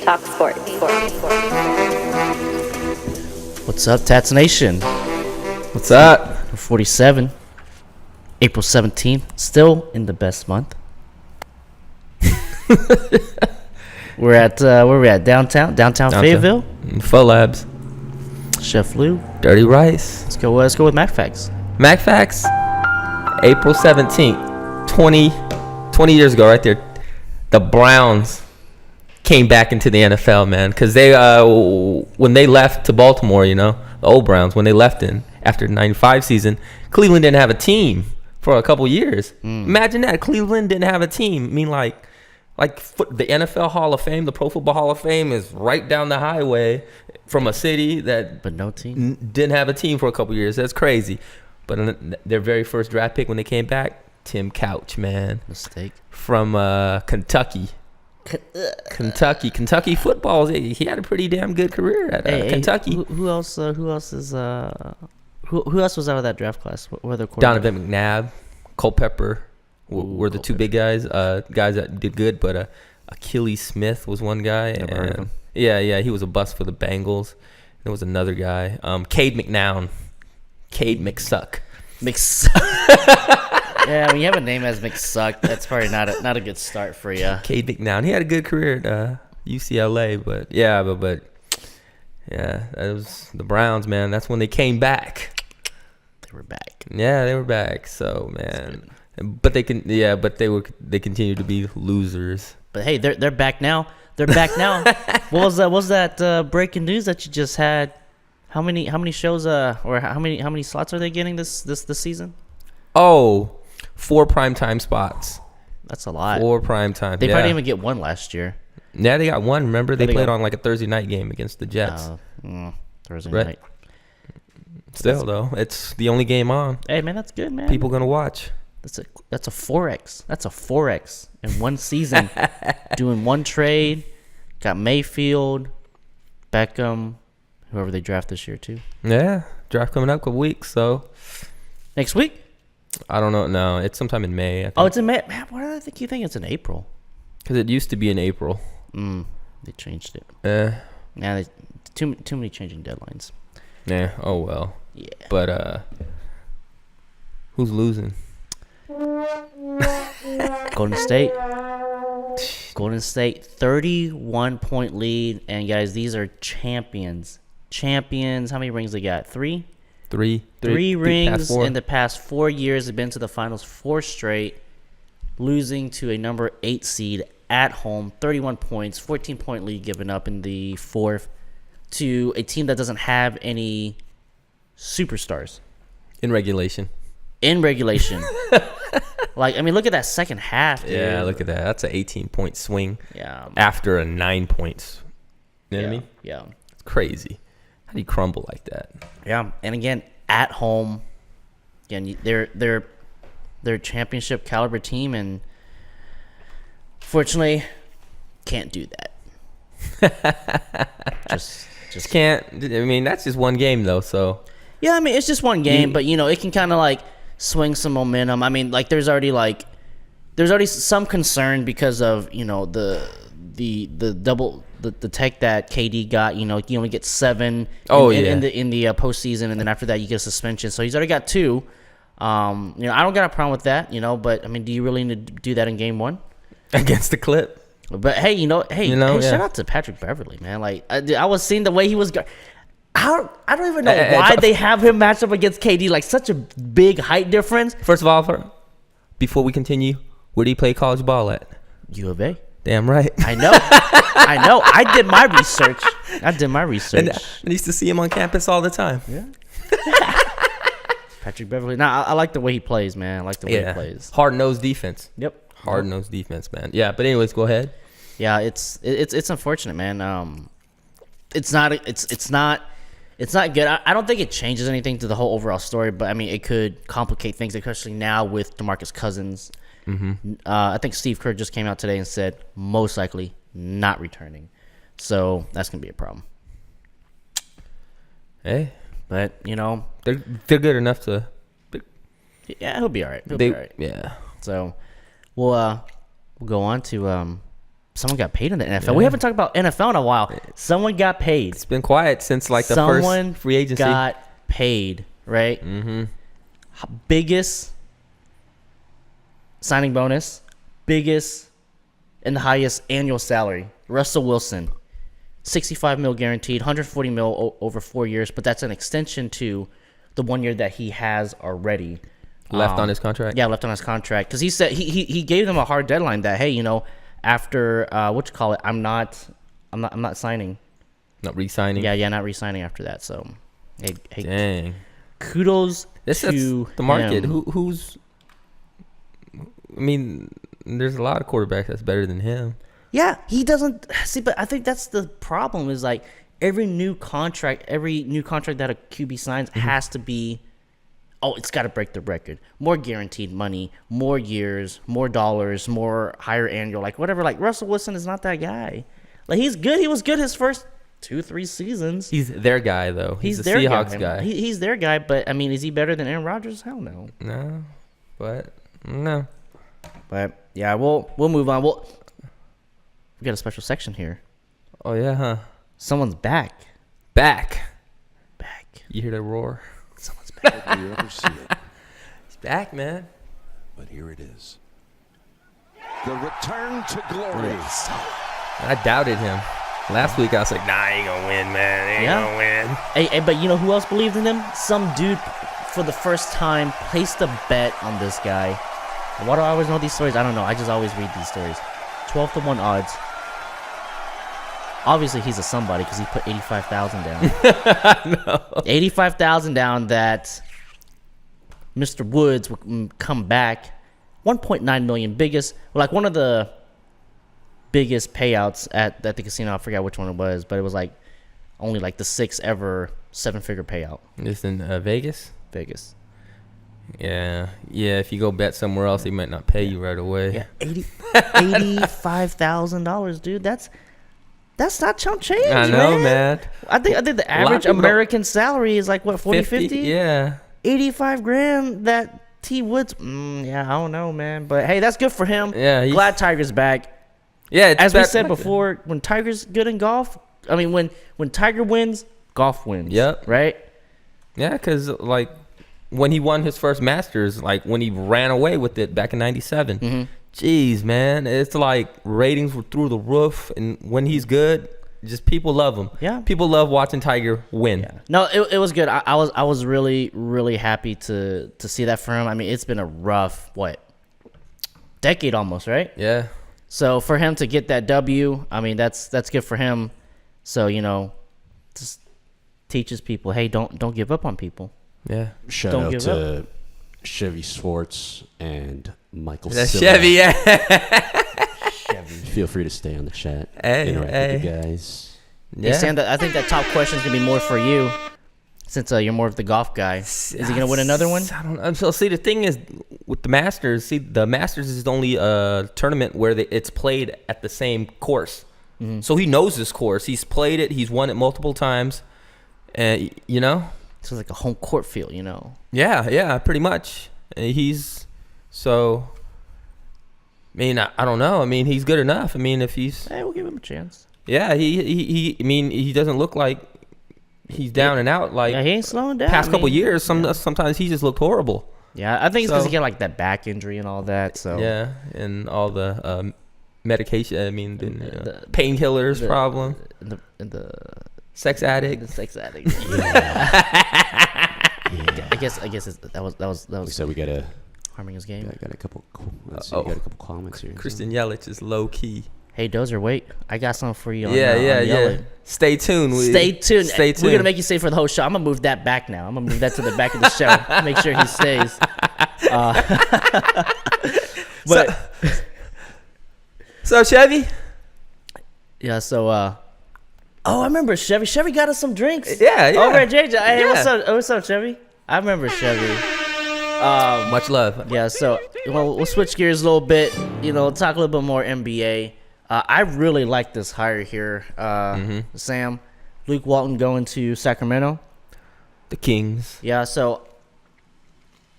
Talk Sport. What's up, Tats Nation? What's up? 47, April 17th, still in the best month. We're at where we at? Downtown Fayetteville. Full Labs. Chef Lou. Dirty Rice. Let's go with MacFacts. MacFacts. April 17th, 20 years ago, right there. The Browns came back into the NFL, man, because they when they left to Baltimore, the old Browns, when they left after the 95 season, Cleveland didn't have a team for a couple years. Imagine that. Cleveland didn't have a team. I mean, like the NFL Hall of Fame, the Pro Football Hall of Fame is right down the highway from a city that but no team didn't have a team for a couple years. That's crazy. But their very first draft pick when they came back, Tim Couch, man. Mistake. From Kentucky. Kentucky football. He had a pretty damn good career at Kentucky. Who else was out of that draft class? What were the Donovan McNabb, Culpepper were the two big guys. Guys that did good, but Achilles Smith was one guy. Never heard of him. Yeah, he was a bust for the Bengals. There was another guy, Cade McNown. Cade McSuck. Yeah, when you have a name as McSuck, that's probably not a good start for you. Cade McNown. He had a good career at UCLA, but that was the Browns, man. That's when they came back. They were back. Yeah, they were back. So, man, but they continue to be losers. But hey, they're back now. They're back now. What was that breaking news that you just had? How many shows or how many slots are they getting this season? Oh, 4 primetime spots. That's a lot. 4 primetime. They probably didn't even get one last year. Yeah, they got one. Remember, they played on like a Thursday night game against the Jets. Thursday night. Still, though, it's the only game on. Hey, man, that's good, man. People gonna watch. That's a 4x. That's a 4x in one season. Doing one trade. Got Mayfield, Beckham, whoever they draft this year too. Yeah, draft coming up a couple weeks. So next week. I don't know. No, it's sometime in May. I think. Oh, it's in May. Man, why do I think you think it's in April? Because it used to be in April. They changed it. Yeah, too many changing deadlines. Yeah. Oh well. Yeah. But who's losing? Golden State. 31-point lead, and guys, these are champions. How many rings they got? Three rings in the past 4 years. They've been to the finals 4 straight, losing to a number 8 seed at home. 31 points, 14-point lead given up in the fourth to a team that doesn't have any superstars In regulation. Like, I mean, look at that second half, dude. Yeah, look at that. That's an 18-point swing. Yeah. After a 9 points. You know what I mean? Yeah. It's crazy. How do you crumble like that? Yeah, and again, at home, again, they're a championship caliber team, and fortunately, can't do that. just can't. I mean, that's just one game though. So yeah, I mean, it's just one game, but it can kind of like swing some momentum. I mean, like there's already some concern because of the double the tech that KD got. You only get 7 in the postseason, and then after that you get a suspension. So he's already got 2. I don't got a problem with that. But I mean, do you really need to do that in game 1 against the Clip? But hey, shout out to Patrick Beverley, man. Like I was seeing the way he was. I don't even know why they have him matched up against KD. Like such a big height difference. First of all, before we continue, where do you play college ball at? U of A. Damn right. I know. I did my research. And I used to see him on campus all the time. Yeah. Patrick Beverley. Nah, I like the way he plays, man. I like the way he plays. Hard-nosed defense. Yep. Hard-nosed defense, man. Yeah, but anyways, go ahead. Yeah, it's unfortunate, man. It's not good. I don't think it changes anything to the whole overall story, but I mean, it could complicate things, especially now with DeMarcus Cousins. I think Steve Kerr just came out today and said most likely not returning, so that's gonna be a problem. Hey, but they're good enough to. Yeah, he'll be all right. He'll be all right. Yeah. So we'll go on to Someone got paid in the NFL. Yeah. We haven't talked about NFL in a while. Someone got paid. It's been quiet since like the first free agency. Someone got paid, right? Mm-hmm. Biggest signing bonus, biggest and the highest annual salary. Russell Wilson, $65 million guaranteed, $140 million over 4 years, but that's an extension to the 1 year that he has already. Left on his contract? Yeah, left on his contract. Because he said he gave them a hard deadline that, hey, after I'm not signing. Not re-signing? Yeah, not re-signing after that. So, hey dang. Kudos to the market. him. Who's? I mean, there's a lot of quarterbacks that's better than him. Yeah, he doesn't see, but I think that's the problem. Is like every new contract that a QB signs has to be. Oh, it's got to break the record. More guaranteed money, more years, more dollars, more higher annual, like whatever. Like Russell Wilson is not that guy. Like he's good. He was good his first 2-3 seasons. He's their guy though. He's the their Seahawks guy. He's their guy. But I mean, is he better than Aaron Rodgers? Hell no. No, but no. But yeah, we'll move on. We got a special section here. Oh yeah, huh? Someone's back. Back. You hear that roar? Someone's back. Have you ever seen it? He's back, man. But here it is. The return to glory. I doubted him. Last week I was like, nah, he ain't gonna win, man. He ain't gonna win. Hey, but you know who else believed in him? Some dude, for the first time, placed a bet on this guy. Why do I always know these stories? I don't know. I just always read these stories. 12-1 odds. Obviously, he's a somebody because he put 85,000 down. No. 85,000 down that Mr. Woods would come back. 1.9 million, one of the biggest payouts at the casino. I forgot which one it was, but it was like only like the 6th ever 7-figure payout. Just in Vegas? Vegas. Yeah. If you go bet somewhere else, they might not pay you right away. Yeah, $85,000, dude. That's not chump change, I know, man. I think the average American salary is like what, 50? Yeah. 85 grand that T Woods. I don't know, man. But hey, that's good for him. Yeah, glad Tiger's back. Yeah, as we said before, when Tiger's good in golf, I mean when Tiger wins, golf wins. Yep. Right? Yeah, because like when he won his first Masters, like when he ran away with it back in '97. Mm-hmm. Jeez, man, it's like ratings were through the roof, and when he's good, just people love him. Yeah, people love watching Tiger win. Yeah. No, it was good. I was really, really happy to see that for him. I mean, it's been a rough decade almost, right? Yeah. So for him to get that W, I mean that's good for him. So just teaches people, hey, don't give up on people. Yeah. Shout out to Chevy Swartz and Michael Silva. Chevy, yeah. Chevy. Feel free to stay on the chat. Hey, interact with you guys. Yeah. Hey, Sam, I think that top question is gonna be more for you, since you're more of the golf guy. Is he gonna win another one? I don't know. So see, the thing is with the Masters. See, the Masters is the only tournament where it's played at the same course. Mm-hmm. So he knows this course. He's played it. He's won it multiple times. So it's like a home court feel, Yeah, pretty much. So. I mean, I don't know. I mean, he's good enough. I mean, if he's... Hey, we'll give him a chance. Yeah, he doesn't look like he's down and out. Like, yeah, he ain't slowing down. Past couple years, sometimes he just looked horrible. Yeah, I think it's because he got like that back injury and all that. So yeah, and all the medication. I mean, the painkillers problem. The sex addict. The sex addict. Yeah. I guess that was. We said we gotta harming his game. Yeah, I got a couple. We got a couple comments here. Christian Yelich is low key. Hey Dozer, wait! I got something for you. Yeah. Stay tuned. Stay tuned. We're gonna make you stay for the whole show. I'm gonna move that back now. I'm gonna move that to the back of the show. Make sure he stays. So Chevy. Yeah. So. I remember Chevy. Chevy got us some drinks. Yeah. Over at JJ. Hey, what's up, Chevy? I remember Chevy. Much love. Yeah. So we'll switch gears a little bit. Talk a little bit more NBA. I really like this hire here, Sam. Luke Walton going to Sacramento. The Kings. Yeah, so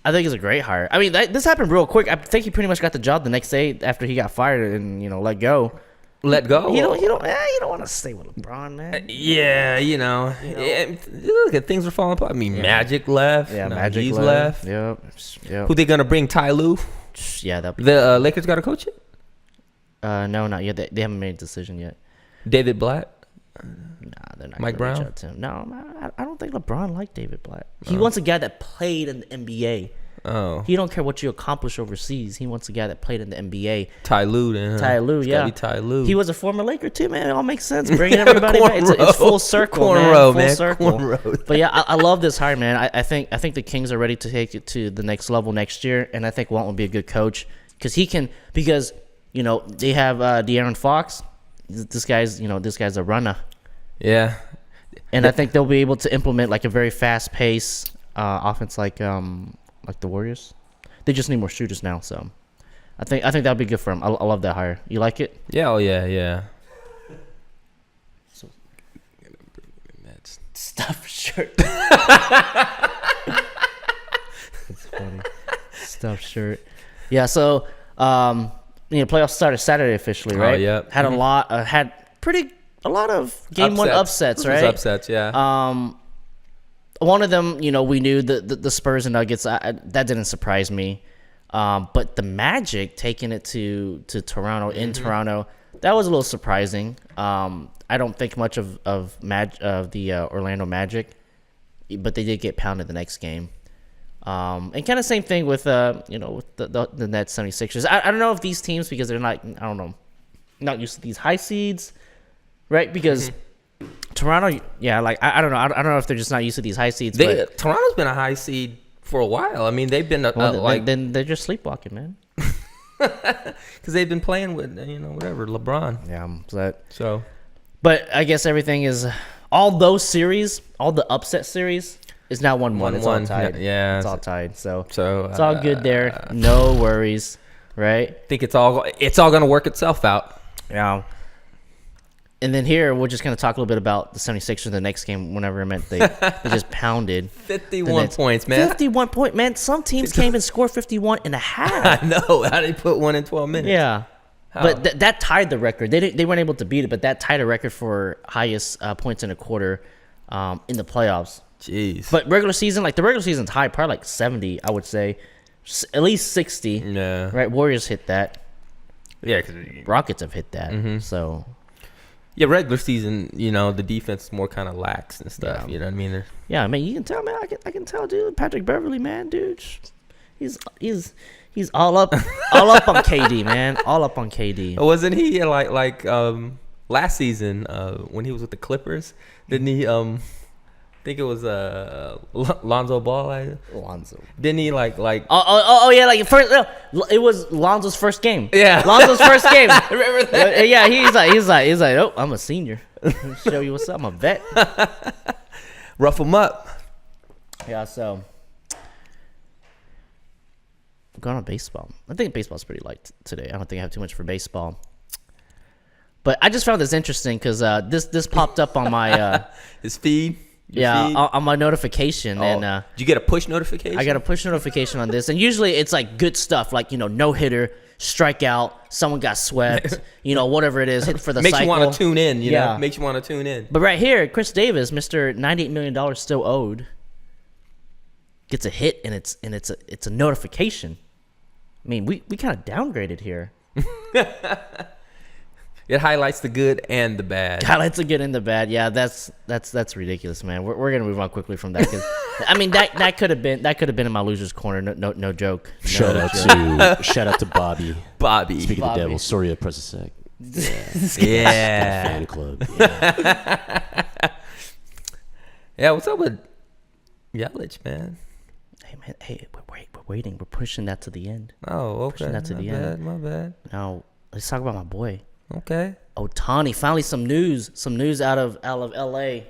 I think it's a great hire. I mean, this happened real quick. I think he pretty much got the job the next day after he got fired and let go. let go. You don't want to stay with LeBron, man. Yeah, look, things are falling apart. I mean, Magic left. Yeah, now Magic he's left. Yep. Who they gonna bring? Ty Lue? Yeah, that. The Lakers got to coach it. No, not yet. They haven't made a decision yet. David Blatt. Nah, they're not. Mike gonna Brown? reach out to him. No, I don't think LeBron liked David Blatt. He wants a guy that played in the NBA. Oh, He don't care what you accomplish overseas. He wants a guy that played in the NBA. Ty Lue then. Huh? Ty Lue, It's yeah. gotta be Ty Lue. He was a former Laker too, man. It all makes sense. Bringing everybody back. It's full circle, Cornrow, man. Full man. circle. Cornrow. But yeah, I love this hire, man. I think the Kings are ready to take it to the next level next year, and I think Walt will be a good coach because he can. Because they have De'Aaron Fox. This guy's a runner. Yeah. And I think they'll be able to implement like a very fast pace offense like the Warriors. They just need more shooters now, so I think that'll be good for them. I love that hire. You like it? Yeah. Oh yeah. So, stuffed shirt. That's funny. Stuffed shirt. Yeah. So playoffs started Saturday officially, right? Oh yeah. Had a lot of game one upsets, right? Upsets, yeah. One of them, we knew the Spurs and Nuggets. That didn't surprise me. But the Magic taking it to Toronto in Toronto, that was a little surprising. I don't think much of the Orlando Magic, but they did get pounded the next game. And kind of same thing with with the Nets 76ers. I don't know if these teams, because they're not used to these high seeds, right? Because Toronto, yeah, I don't know. I don't know if they're just not used to these high seeds. Toronto's been a high seed for a while. I mean, they've been then they're just sleepwalking, man. Because they've been playing with whatever LeBron. Yeah, so. But I guess everything is all those series, all the upset series is now 1-1. It's all tied. Yeah, it's all tied. So it's all good there. No worries, right? I think it's all gonna work itself out. Yeah. And then here, we're just going to talk a little bit about the 76ers in the next game whenever it meant they just pounded. 51 points, man. 51 point, man. Some teams can't even score 51 and a half. I know. How they put one in 12 minutes? Yeah. How? But that tied the record. They weren't able to beat it, but that tied a record for highest points in a quarter in the playoffs. Jeez. But the regular season's high, probably like 70, I would say. At least 60. Yeah. Right? Warriors hit that. Yeah. Rockets have hit that. So... Yeah, regular season, the defense is more kind of lax and stuff. Yeah. You know what I mean? Yeah, man, you can tell, man. I can tell, dude. Patrick Beverly, man, dude. He's all up on KD, man. All up on KD. Wasn't he like last season when he was with the Clippers? Didn't he? I think it was Lonzo Ball. Lonzo. Didn't he like? Oh yeah, like first. It was Lonzo's first game. Yeah, Lonzo's first game. Remember that? Yeah, he's like, oh, I'm a senior. Show you what's up. I'm a vet. Rough him up. Yeah. So, going on baseball. I think baseball's pretty light today. I don't think I have too much for baseball. But I just found this interesting because this popped up on my his feed. Feed? On my notification. And did you get a push notification? I got a push notification on this, and usually it's like good stuff, like no hitter, strikeout, someone got swept, whatever it is, hit for the makes cycle. you want to tune in, know, makes you want to tune in. But right here, Chris Davis, Mr. $98 million still owed, gets a hit, and it's a notification. I mean, we kind of downgraded here. It highlights the good and the bad. Highlights the good and the bad. Yeah, that's ridiculous, man. We're gonna move on quickly from that because I mean that could have been in my loser's corner. No joke. Shout out to Bobby. Speaking of the devil, Soria Presasek. Yeah. Fan club. Yeah. What's up with Yelich, man? Hey man, we're waiting. We're pushing that to the end. Oh, okay. Pushing that to the end. My bad. Now let's talk about my boy. Okay. Ohtani, finally some news out of LA.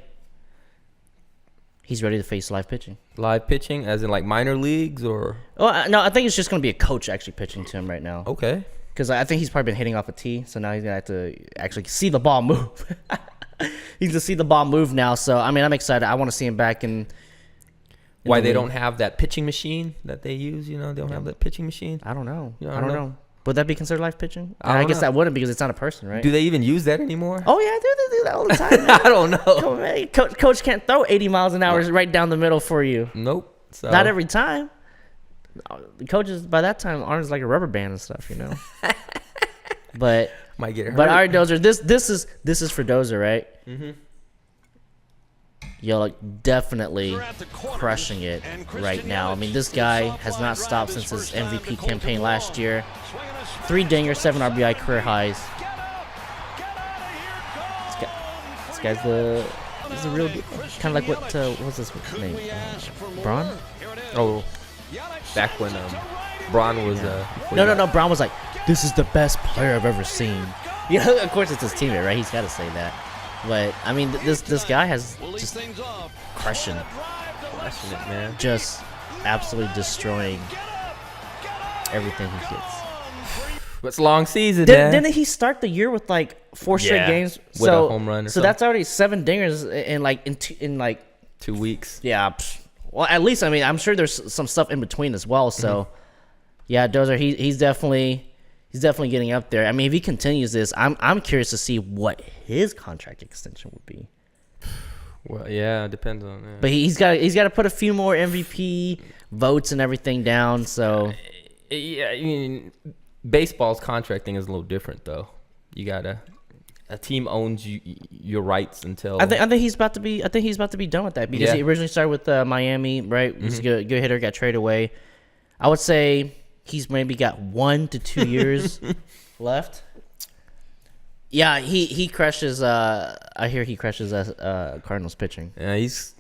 He's ready to face live pitching. Live pitching, as in like minor leagues, or? Oh no, I think it's just gonna be a coach actually pitching to him right now. Okay. Because I think he's probably been hitting off a tee, so now he's gonna have to actually see the ball move. He's gonna see the ball move now. So I mean, I'm excited. I want to see him back in. Why they don't have that pitching machine that they use? They don't have that pitching machine. I don't know. I don't know. Would that be considered live pitching? I guess know. that wouldn't because it's not a person, right? Do they even use that anymore? Oh yeah, they do that all the time. Man. I don't know. Come on, man. Coach can't throw 80 miles an hour right down the middle for you. Nope. So. Not every time. The coaches by that time arms like a rubber band and stuff, you know. But might get hurt. But all right, Dozer, this is for Dozer, right? Mm-hmm. You're like definitely crushing it right now. I mean, this guy has not stopped since his MVP campaign last year. 3 dingers, 7 RBI career highs. This guy's he's a real kind of like what was his name? Braun? Oh, back when Braun was No. Braun was like, this is the best player I've ever seen. You know, of course it's his teammate, right? He's got to say that. But I mean, this guy has just crushing it, man. Just absolutely destroying everything he gets. It's a long season, man. Didn't he start the year with like 4 straight games? With a home run or so something. that's already 7 dingers in 2 weeks. Yeah. Well, at least I mean I'm sure there's some stuff in between as well. So yeah, Dozer, he's definitely getting up there. I mean, if he continues this, I'm curious to see what his contract extension would be. Well, yeah, it depends on that. But he's got to put a few more MVP votes and everything down. So yeah, I mean, baseball's contracting is a little different though. You gotta. A team owns your rights until. I think he's about to be done with that because he originally started with Miami, right? He was a good hitter, got traded away. I would say he's maybe got 1 to 2 years left. Yeah, he crushes. I hear he crushes Cardinals pitching. Yeah, he's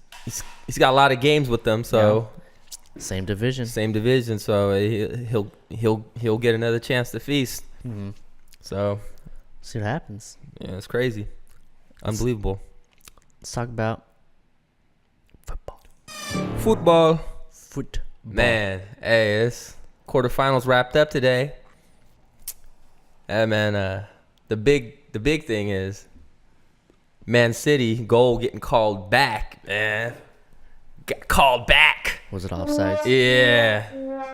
got a lot of games with them, so same division. So he'll get another chance to feast. Mm-hmm. So see what happens. Yeah, it's crazy, unbelievable. Let's talk about football. Man, hey, this quarterfinals wrapped up today. Hey, man, the big thing is Man City goal getting called back, man. Got called back. Was it offside? Yeah.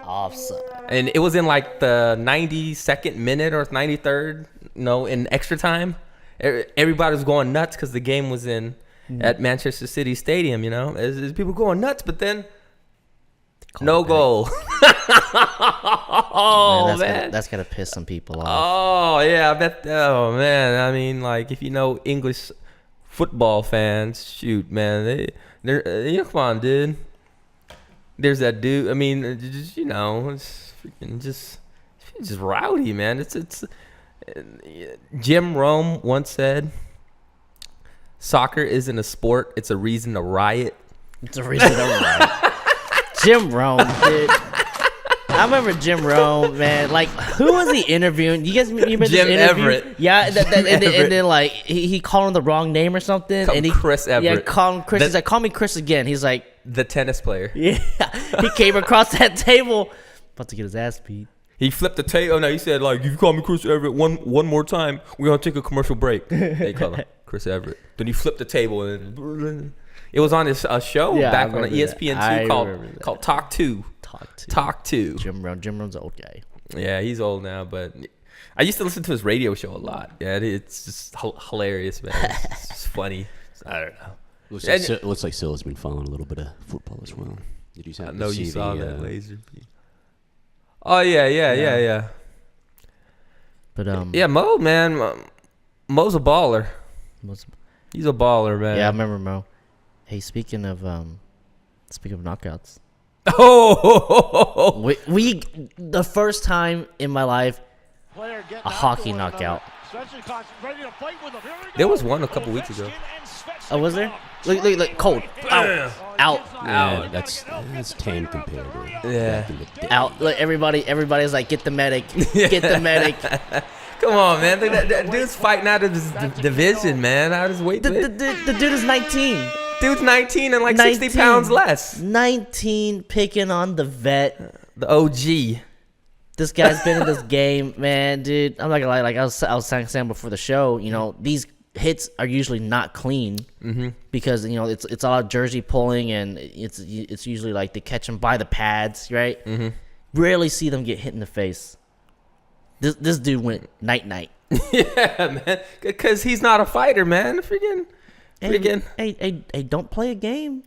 Offside. And it was in like the 92nd minute or 93rd, in extra time. Everybody was going nuts because the game was at Manchester City Stadium, There's people going nuts, but then no goal. Oh, man. That's got to piss some people off. Oh, yeah, I bet. Oh, man. I mean, like, if you know English football fans, shoot, man. They're come on, dude. There's that dude. I mean, it's freaking just rowdy, man. It's Jim Rome once said, "Soccer isn't a sport; it's a reason to riot." It's a reason to riot. Jim Rome, dude. I remember Jim Rome, man. Like, who was he interviewing? You guys remember this Jim interview? Everett. Yeah, and then like he called him the wrong name or something. Chris Everett. Yeah, call him Chris. He's like, call me Chris again. He's like, the tennis player. Yeah, he came across that table, about to get his ass beat. He flipped the table. Oh no, he said, like, if you call me Chris Everett one more time, we're gonna take a commercial break. They call him Chris Everett. Then he flipped the table and it was on his show back on ESPN2 called Talk 2. Talk 2. Jim Rome's an old guy. Yeah, he's old now, but I used to listen to his radio show a lot. Yeah, it's just hilarious, man. It's just funny. I don't know. Looks like Sil has been following a little bit of football as well. Did you see? I know you saw that laser. Oh yeah. But yeah, Mo, man, Mo's a baller. He's a baller, man. Yeah, I remember Mo. Hey, speaking of knockouts. Oh, we the first time in my life a hockey knockout. There was one a couple weeks ago. Oh, was there? Look, cold. Out. Yeah, that's tame compared to back in the day. Out. Look, everybody's like, get the medic. Get the medic. Come on, man. That dude's fighting out of his division, man. Out of his weight. The dude is 19. Dude's 19 and like 60 pounds less. 19 picking on the vet. The OG. This guy's been in this game, man, dude. I'm not gonna lie. Like I was saying before the show, these hits are usually not clean because it's all jersey pulling and it's usually like they catch them by the pads, right? Rarely see them get hit in the face. This dude went night. Yeah, man. Because he's not a fighter, man. Freaking. Hey, don't play a game.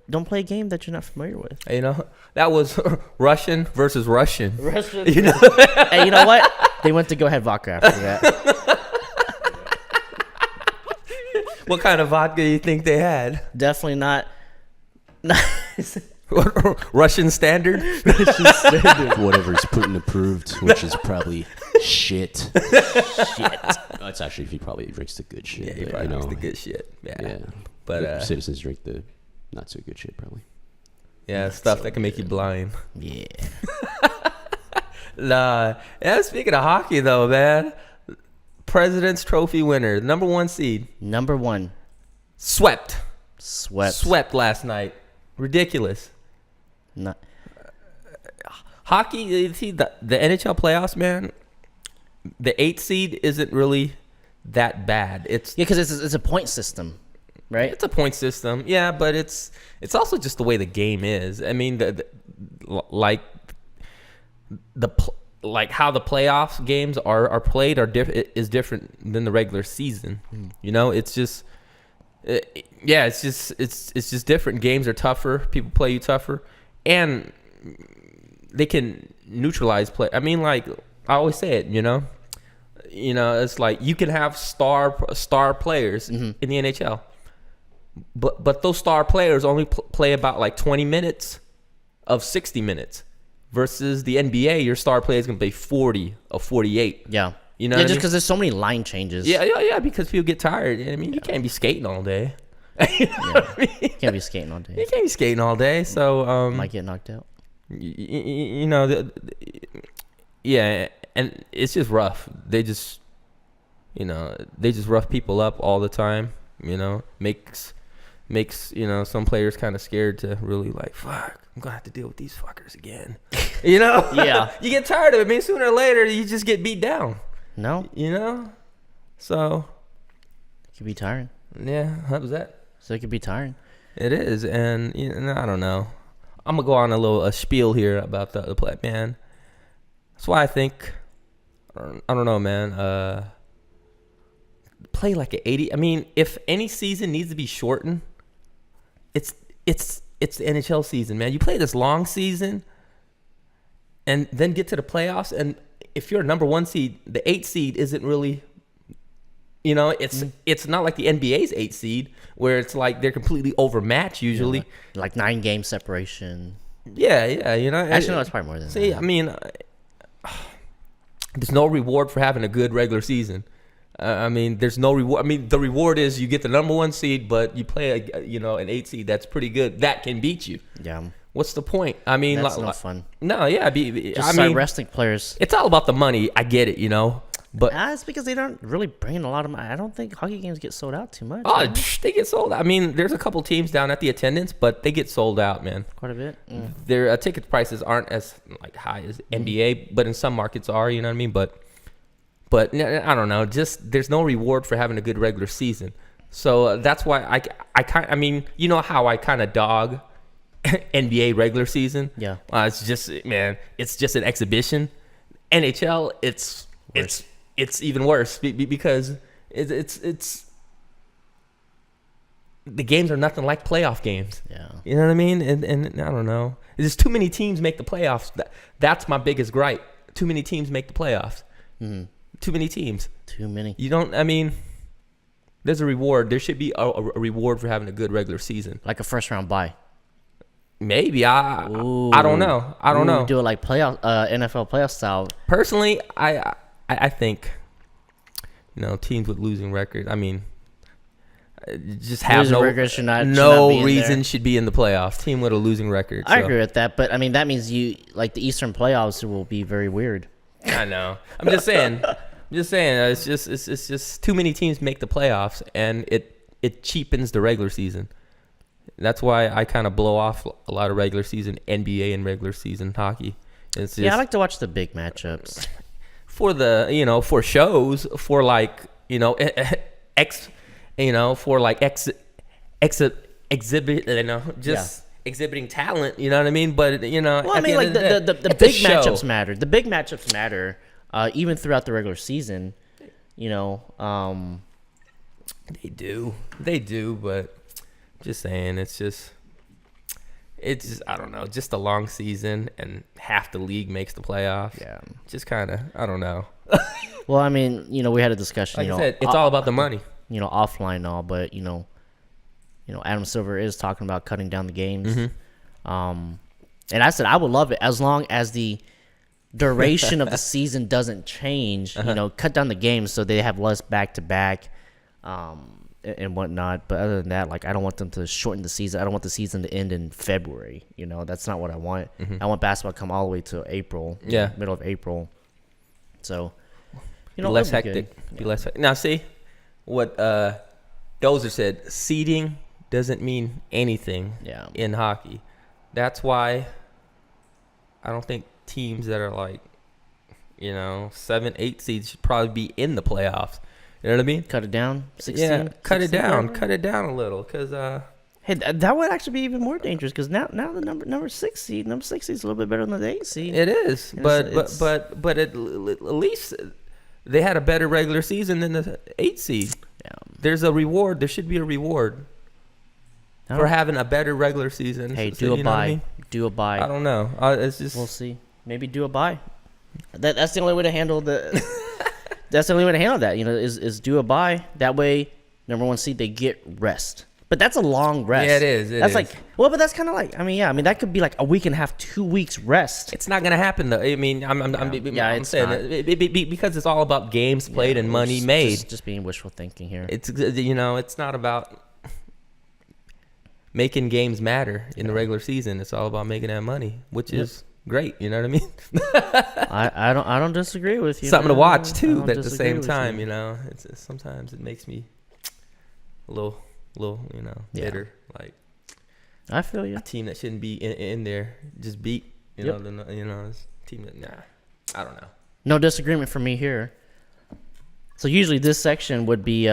Don't play a game that you're not familiar with. You know, that was Russian versus Russian. You know? Hey, you know what? They went to Go Ahead Vodka after that. What kind of vodka do you think they had? Definitely not. Russian standard? Whatever's Putin approved, which is probably shit. No, it's actually, he probably drinks the good shit. Yeah, he probably drinks the good shit. Yeah. But citizens drink the not so good shit, probably. Yeah, stuff that can make you blind. Yeah. Nah. Yeah, speaking of hockey, though, man. President's Trophy winner, number 1 seed. Number 1. Swept last night. Ridiculous. Not. Hockey, you see, the NHL playoffs, man, the 8th seed isn't really that bad. Because it's a point system, right? It's a point system, yeah, but it's also just the way the game is. I mean, like how the playoff games are played is different than the regular season. You know, it's just different. Games are tougher. People play you tougher, and they can neutralize play. I mean, like I always say it. You know, it's like you can have star players in the NHL, but those star players only play about like 20 minutes of 60 minutes. Versus the NBA, your star player is going to play 40 or 48. Yeah. You know, just because there's so many line changes. Yeah, because people get tired. I mean, you can't be skating all day. You know what I mean? You can't be skating all day. You can't be skating all day, so might get knocked out. You know, yeah, and it's just rough. They just rough people up all the time. You know, makes some players kind of scared to really like, fuck, I'm gonna have to deal with these fuckers again. You know? Yeah. You get tired of it. I mean, sooner or later, you just get beat down. No. You know? So. It could be tiring. Yeah, how was that? So it could be tiring. It is, and I don't know. I'm gonna go on a spiel here about the play, man. That's why I think, I don't know, man. Play like an 80. I mean, if any season needs to be shortened, it's the NHL season, man. You play this long season and then get to the playoffs, and if you're a number 1 seed, the 8th seed isn't really, it's not like the NBA's 8th seed where it's like they're completely overmatched usually. Yeah, like 9-game separation. Yeah, Actually, no, it's probably more than that. See, I mean, there's no reward for having a good regular season. I mean, there's no reward. I mean, the reward is you get the number 1 seed, but you play an 8 seed that's pretty good that can beat you. Yeah. What's the point? I mean, that's no fun. No, yeah. Just start resting players. It's all about the money. I get it, but it's because they don't really bring in a lot of money. I don't think hockey games get sold out too much. Oh, they get sold out. I mean, there's a couple teams down at the attendance, but they get sold out, man. Quite a bit. Their ticket prices aren't as like high as NBA, but in some markets are. You know what I mean? But I don't know. Just there's no reward for having a good regular season. So that's why I mean, you know how I kind of dog NBA regular season. Yeah. It's just, man, it's just an exhibition. NHL, it's even worse because it's the games are nothing like playoff games. Yeah. You know what I mean? And I don't know. There's too many teams make the playoffs. That's my biggest gripe. Too many teams make the playoffs. Mm-hmm. Too many teams. Too many. You don't, I mean, there's a reward. There should be a reward for having a good regular season. Like a first round bye. Maybe. I don't know. I don't know. Do it like playoff, NFL playoff style. Personally, I think, teams with losing records, I mean, just have no reason should be in the playoffs. Team with a losing record. I agree with that, but I mean that means the Eastern playoffs will be very weird. I know. I'm just saying. It's just too many teams make the playoffs, and it cheapens the regular season. That's why I kind of blow off a lot of regular season NBA and regular season hockey. It's just, I like to watch the big matchups for the for shows for exhibit exhibiting talent. You know what I mean? But well, I mean, like the big matchups matter. The big matchups matter. even throughout the regular season. You know, They do, but just saying, it's just I don't know, just a long season and half the league makes the playoffs. Yeah. Just kind of, I don't know. well, I mean, you know, we had a discussion. Like you I know, said, it's all about the money. You know, offline and all, but you know, Adam Silver is talking about cutting down the games. Mm-hmm. And I said I would love it as long as the duration of the season doesn't change. You know, cut down the games so they have less back to back. And whatnot, but other than that, like I don't want them to shorten the season. I don't want the season to end in February. You know, that's not what I want. I want basketball to come all the way to April. Yeah, middle of April. So, you know, be less hectic. Be less. Now, see what Dozer said. Seeding doesn't mean anything. Yeah. In hockey, that's why I don't think teams that are like, 7, 8 seeds should probably be in the playoffs. You know what I mean? Cut it down. 16, yeah, cut it down. Whatever. Cut it down a little, cause hey, that would actually be even more dangerous because now the number 6 seed is a little bit better than the 8 seed. it is. But at least they had a better regular season than the 8 seed. Yeah. There's a reward. There should be a reward for having a better regular season. Hey, So, do a you know what I buy. mean? Do a buy. I don't know. It's just We'll see. Maybe do a buy. That's the only way to handle the. That's the only way to handle that. You know, is do a buy. That way, number 1 seed they get rest. But that's a long rest. Yeah, it is. That's like but that's kind of like that could be like a week and a half, 2 weeks rest. It's not gonna happen though. I mean, I'm it's saying not. Because it's all about games played and money made. Just being wishful thinking here. It's it's not about making games matter in the regular season. It's all about making that money, which is great. You know what I mean? I don't disagree with you. Something to watch too. I At don't the same disagree with time, you. it's sometimes it makes me a little, bitter. Like I feel you. a team that shouldn't be in there just beat. You Yep. know, it's a team that I don't know. No disagreement for me here. So usually this section would be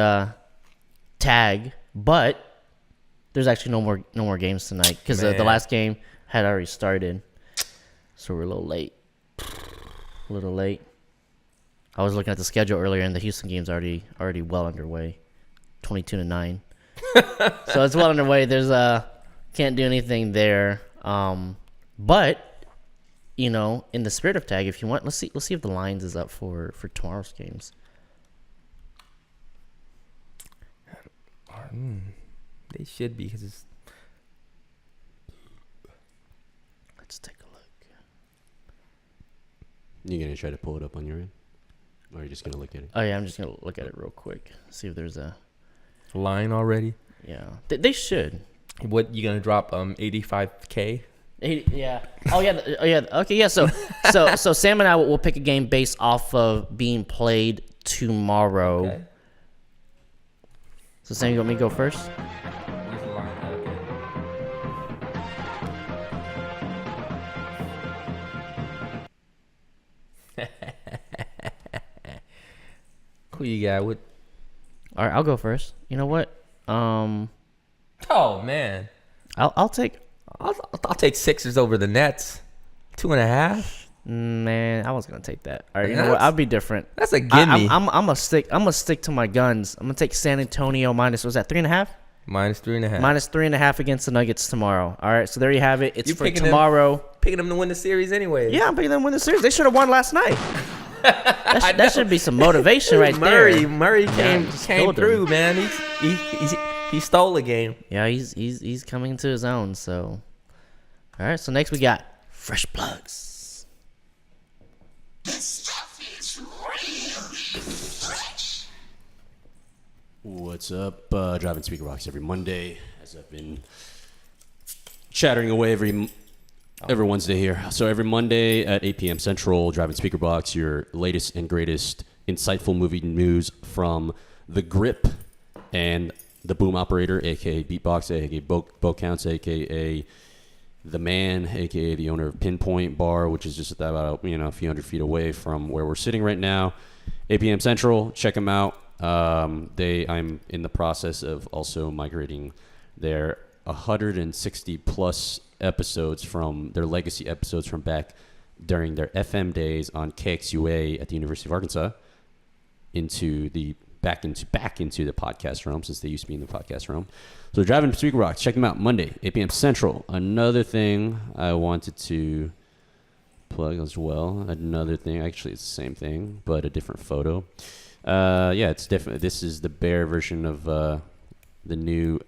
tag, but there's actually no more games tonight because the last game had already started, so we're a little late. I was looking at the schedule earlier, and the Houston game's already well underway, 22-9. So it's well underway. There's can't do anything there. But in the spirit of tag, if you want, let's see if the lines is up for tomorrow's games. They should be because it's. Let's take a look. You gonna try to pull it up on your end, or are you just gonna look at it? Oh yeah, I'm just gonna look at it real quick. See if there's a Line already? yeah. They should. What you gonna drop? 85K. Yeah. Oh yeah. Okay. Yeah. So Sam and I will pick a game based off of being played tomorrow. Okay. So Sam, you want me to go first? Where's the line? Okay. Who you got? What? All right, I'll go first. You know what? Oh man, I'll take. I'll take Sixers over the Nets. 2.5. Man, I was gonna take that. All right, you know what? I'll be different. That's a gimme. I'm gonna stick to my guns. I'm gonna take San Antonio minus. Was that 3.5? -3.5. Minus 3.5 against the Nuggets tomorrow. All right, so there you have it. It's You for picking tomorrow. Picking them to win the series anyway. Yeah, I'm picking them to win the series. They should have won last night. That should be some motivation right there. Murray came killed through, him. man. He stole the game. Yeah, he's coming to his own. So, all right. So next we got fresh plugs. What's up? Driving Speaker Box every Monday, as I've been chattering away every Wednesday here. So every Monday at 8 p.m. Central, Driving Speaker Box, your latest and greatest insightful movie news from The Grip and The Boom Operator, a.k.a. Beatbox, a.k.a. Bo Counts, a.k.a. The Man, a.k.a. the owner of Pinpoint Bar, which is just about a few hundred feet away from where we're sitting right now. 8 p.m. Central, check them out. I'm in the process of also migrating their 160 plus episodes from their legacy episodes from back during their FM days on KXUA at the University of Arkansas back into the podcast realm, since they used to be in the podcast realm. So Driving Speaker Box, check them out Monday, 8 p.m. Central. Another thing I wanted to plug as well. Another thing, actually it's the same thing, but a different photo. It's definitely, this is the bare version of the new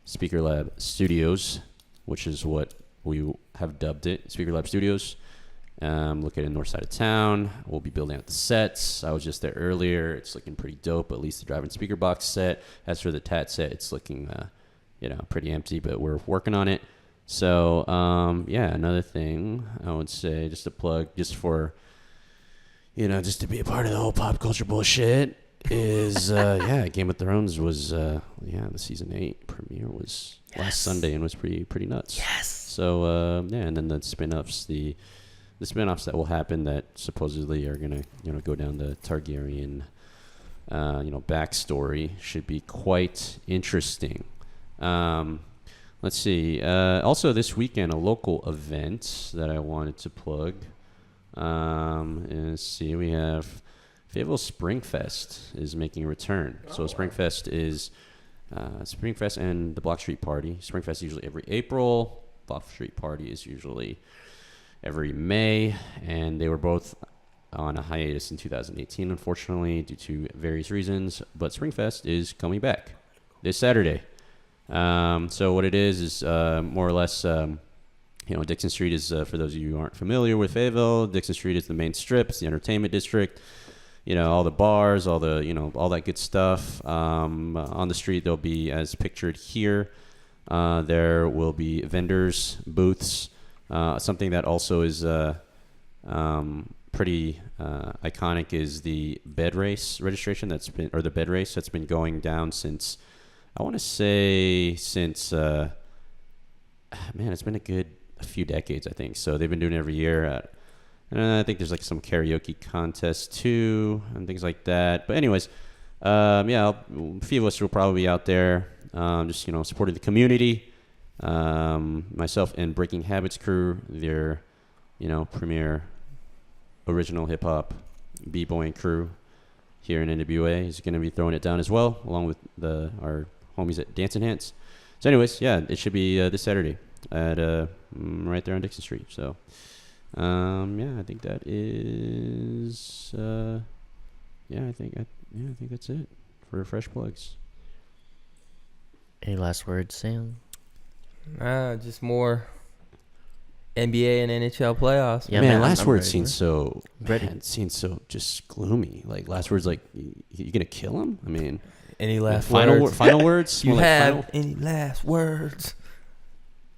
Speaker Lab Studios, which is what we have dubbed it, Speaker Lab Studios. Located in the north side of town. We'll be building out the sets. I was just there earlier. It's looking pretty dope, at least the Driving Speaker Box set. As for the TATS set, it's looking, pretty empty, but we're working on it. So, another thing I would say, just a plug, just for, just to be a part of the whole pop culture bullshit, is, Game of Thrones was, the season 8 premiere was last Sunday and was pretty nuts. Yes. So, and then the spin-offs, the spin-offs that will happen that supposedly are going to, go down the Targaryen, backstory should be quite interesting. Let's see. Also this weekend, a local event that I wanted to plug. Let's see. We have Fayetteville Springfest is making a return. So Springfest is Springfest and the Block Street Party. Springfest is usually every April. Block Street Party is usually every May, and they were both on a hiatus in 2018, unfortunately, due to various reasons. But Springfest is coming back this Saturday. So what it is more or less, Dixon Street is, for those of you who aren't familiar with Fayetteville, Dixon Street is the main strip. It's the entertainment district. All the bars, all the, all that good stuff. On the street, there'll be, as pictured here, there will be vendors, booths. Something that also is pretty iconic is the bed race registration the bed race that's been going down since, I want to say it's been a few decades, I think. So they've been doing it every year. And I think there's like some karaoke contest too and things like that. But anyways, a few of us will probably be out there, just supporting the community. Myself and Breaking Habits crew, their premier original hip hop b-boying crew here in NWA, is going to be throwing it down as well, along with our homies at Dancing Hands. So anyways, it should be this Saturday at right there on Dixon Street. So I think that is I think that's it for fresh plugs. Any last words, Sam? Just more NBA and NHL playoffs. Yeah, man, man, last I'm word ready, seems so ready. Seems so just gloomy. Like last words, like you gonna kill him? I mean, Any last final words? final words? You More like have any last words?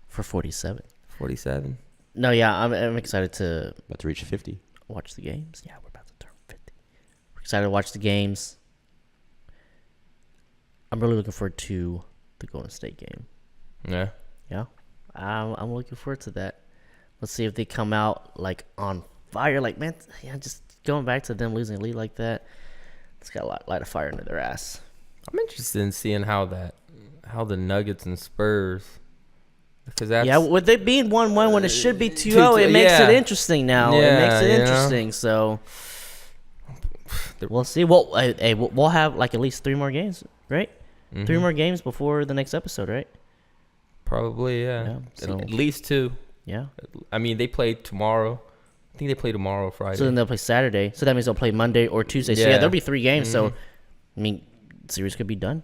For 47. 47. No, yeah, I'm excited to about to reach 50. watch the games. Yeah, we're about to turn 50. We're excited to watch the games. I'm really looking forward to the Golden State game. Yeah. Yeah, I'm looking forward to that. Let's see if they come out like on fire. Like, man, just going back to them losing a lead like that, it's got a light of fire under their ass. I'm interested in seeing how the Nuggets and Spurs, because that's with it being 1-1 when it should be 2-0, it makes it interesting now. Yeah, it makes it interesting. So we'll see. We'll have like at least 3 more games, right? Mm-hmm. 3 more games before the next episode, right? Probably, yeah. So- At least 2. Yeah. I mean, they play tomorrow. I think they play tomorrow or Friday. So then they'll play Saturday. So that means they'll play Monday or Tuesday. So Yeah. there'll be 3 games. Mhm. So I mean, series could be done.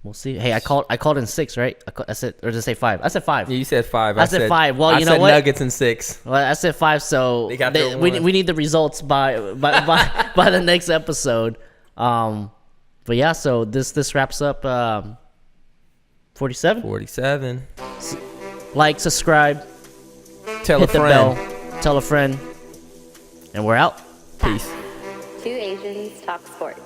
We'll see. Hey, I called in 6, right? I said, or did I say 5? I said 5. Yeah, you said 5. I said 5. Well, I you know said what? Nuggets and 6. Well, I said 5. So They got their we one. need the results by the next episode. But yeah, so this wraps up 47. 47. Like, subscribe, Tell hit a the friend. bell, tell a friend, and we're out. Peace. 2 Asians talk sports.